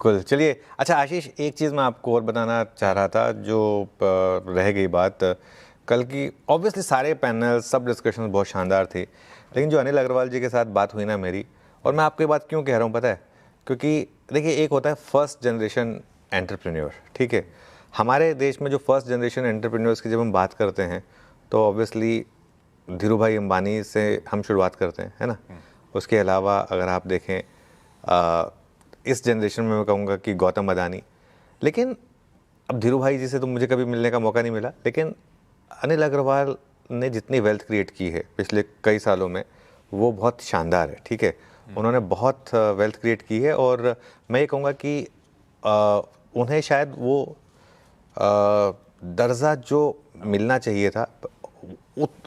बिल्कुल। चलिए, अच्छा आशीष, एक चीज़ मैं आपको और बताना चाह रहा था जो रह गई बात कल की। ऑब्वियसली सारे पैनल, सब डिस्कशन बहुत शानदार थे, लेकिन जो अनिल अग्रवाल जी के साथ बात हुई ना मेरी, और मैं आपको ये बात क्यों कह रहा हूँ पता है? क्योंकि देखिए, एक होता है फर्स्ट जनरेशन एंटरप्रेन्योर, ठीक है? हमारे देश में जो फर्स्ट जनरेशन एंटरप्रेन्योर्स की जब हम बात करते हैं तो ऑब्वियसली धीरू भाई अंबानी से हम शुरुआत करते हैं, है ना? उसके अलावा अगर आप देखें इस जनरेशन में मैं कहूँगा कि गौतम अदानी। लेकिन अब धीरू भाई जी से तो मुझे कभी मिलने का मौका नहीं मिला, लेकिन अनिल अग्रवाल ने जितनी वेल्थ क्रिएट की है पिछले कई सालों में वो बहुत शानदार है, ठीक है? उन्होंने बहुत वेल्थ क्रिएट की है, और मैं ये कहूँगा कि उन्हें शायद वो दर्जा जो मिलना चाहिए था,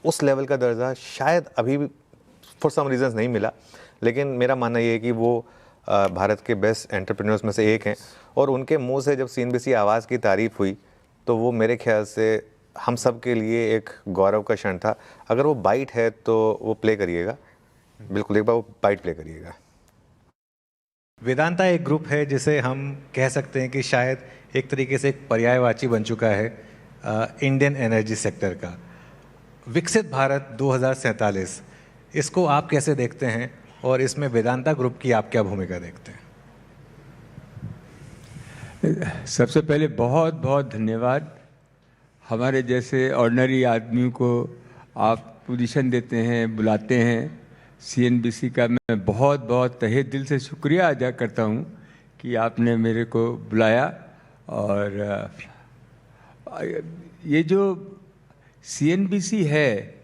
उस लेवल का दर्जा शायद अभी भी फॉर सम रीजंस नहीं मिला। लेकिन मेरा मानना ये है कि वो भारत के बेस्ट एंटरप्रेन्योर्स में से एक हैं, और उनके मुंह से जब CNBC आवाज़ की तारीफ़ हुई तो वो मेरे ख्याल से हम सब के लिए एक गौरव का क्षण था। अगर वो बाइट है तो वो प्ले करिएगा, बिल्कुल एक बार वो बाइट प्ले करिएगा। वेदांता एक ग्रुप है जिसे हम कह सकते हैं कि शायद एक तरीके से एक पर्यायवाची बन चुका है इंडियन एनर्जी सेक्टर का। विकसित भारत 2047, इसको आप कैसे देखते हैं, और इसमें वेदांता ग्रुप की आप क्या भूमिका देखते हैं? सबसे पहले बहुत बहुत धन्यवाद। हमारे जैसे ऑर्डिनरी आदमियों को आप पोजीशन देते हैं, बुलाते हैं। CNBC का मैं बहुत बहुत तहे दिल से शुक्रिया अदा करता हूँ कि आपने मेरे को बुलाया। और ये जो CNBC है,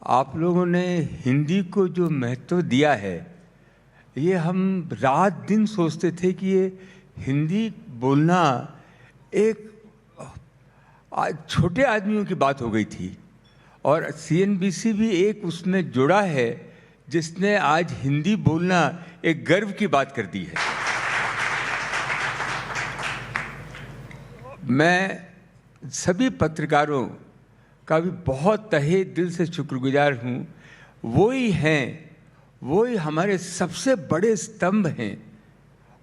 आप लोगों ने हिंदी को जो महत्व दिया है, ये हम रात दिन सोचते थे कि ये हिंदी बोलना एक छोटे आदमियों की बात हो गई थी, और CNBC भी एक उसमें जुड़ा है जिसने आज हिंदी बोलना एक गर्व की बात कर दी है। मैं सभी पत्रकारों का भी बहुत तहे दिल से शुक्रगुजार हूँ। वही हैं, वही हमारे सबसे बड़े स्तंभ हैं,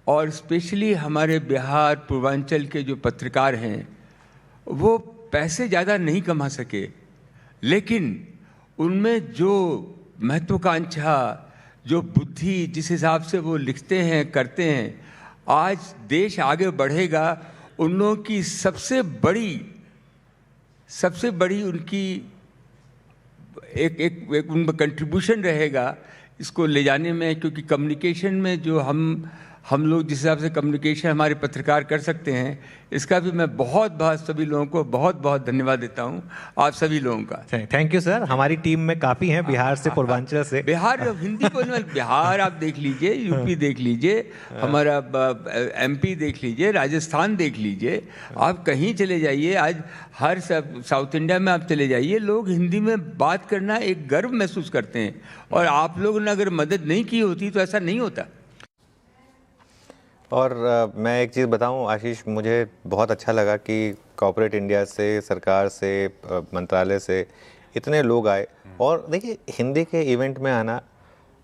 और स्पेशली हमारे बिहार पूर्वांचल के जो पत्रकार हैं, वो पैसे ज़्यादा नहीं कमा सके, लेकिन उनमें जो महत्वाकांक्षा, जो बुद्धि, जिस हिसाब से वो लिखते हैं, करते हैं, आज देश आगे बढ़ेगा। उन लोगों की सबसे बड़ी उनकी एक उनका कंट्रीब्यूशन रहेगा इसको ले जाने में, क्योंकि कम्युनिकेशन में जो हम लोग जिस हिसाब से कम्युनिकेशन हमारे पत्रकार कर सकते हैं, इसका भी मैं बहुत बहुत सभी लोगों को बहुत बहुत धन्यवाद देता हूं, आप सभी लोगों का। Thank you sir. हमारी टीम में काफ़ी हैं बिहार से, पूर्वांचल से। बिहार हिंदी बोलने वाले, बिहार आप देख लीजिए, यूपी देख लीजिए, हमारा MP देख लीजिए, राजस्थान देख लीजिए, आप कहीं चले जाइए, आज हर साउथ इंडिया में आप चले जाइए, लोग हिंदी में बात करना एक गर्व महसूस करते हैं, और आप लोगों ने अगर मदद नहीं की होती तो ऐसा नहीं होता। और मैं एक चीज़ बताऊं आशीष, मुझे बहुत अच्छा लगा कि कॉर्पोरेट इंडिया से, सरकार से, मंत्रालय से इतने लोग आए। और देखिए, हिंदी के इवेंट में आना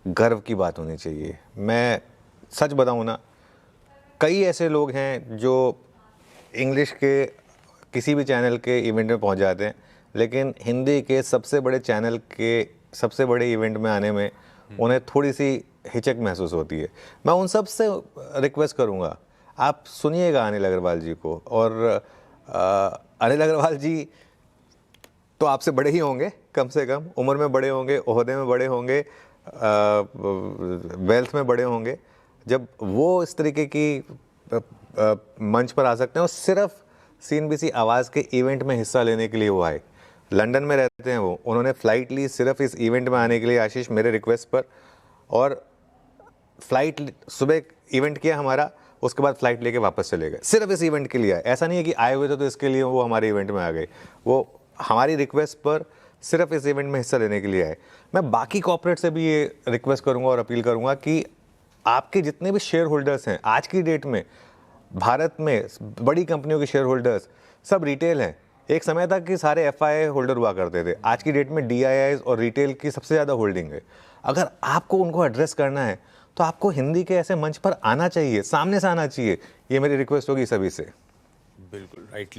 गर्व की बात होनी चाहिए। मैं सच बताऊं ना, कई ऐसे लोग हैं जो इंग्लिश के किसी भी चैनल के इवेंट में पहुंच जाते हैं, लेकिन हिंदी के सबसे बड़े चैनल के सबसे बड़े इवेंट में आने में उन्हें थोड़ी सी हिचक महसूस होती है। मैं उन सब से रिक्वेस्ट करूंगा, आप सुनिएगा अनिल अग्रवाल जी को। और अनिल अग्रवाल जी तो आपसे बड़े ही होंगे, कम से कम उम्र में बड़े होंगे, ओहदे में बड़े होंगे, वेल्थ में बड़े होंगे। जब वो इस तरीके की मंच पर आ सकते हैं, और सिर्फ CNBC आवाज़ के इवेंट में हिस्सा लेने के लिए वो आए। लंदन में रहते हैं वो, उन्होंने फ़्लाइट ली सिर्फ इस इवेंट में आने के लिए, आशीष, मेरे रिक्वेस्ट पर। और फ्लाइट सुबह इवेंट किया हमारा, उसके बाद फ्लाइट लेके वापस चले गए, सिर्फ इस इवेंट के लिए आए। ऐसा नहीं है कि आए हुए थे तो इसके लिए वो हमारे इवेंट में आ गए, वो हमारी रिक्वेस्ट पर सिर्फ इस इवेंट में हिस्सा लेने के लिए आए। मैं बाकी कॉर्पोरेट से भी ये रिक्वेस्ट करूंगा और अपील करूंगा कि आपके जितने भी शेयर होल्डर्स हैं आज की डेट में, भारत में बड़ी कंपनियों के शेयर होल्डर्स सब रिटेल हैं। एक समय तक कि सारे FII होल्डर हुआ करते थे, आज की डेट में DIIs और रिटेल की सबसे ज़्यादा होल्डिंग है। अगर आपको उनको एड्रेस करना है तो आपको हिंदी के ऐसे मंच पर आना चाहिए, सामने से आना चाहिए। ये मेरी रिक्वेस्ट होगी सभी से। बिल्कुल राइटली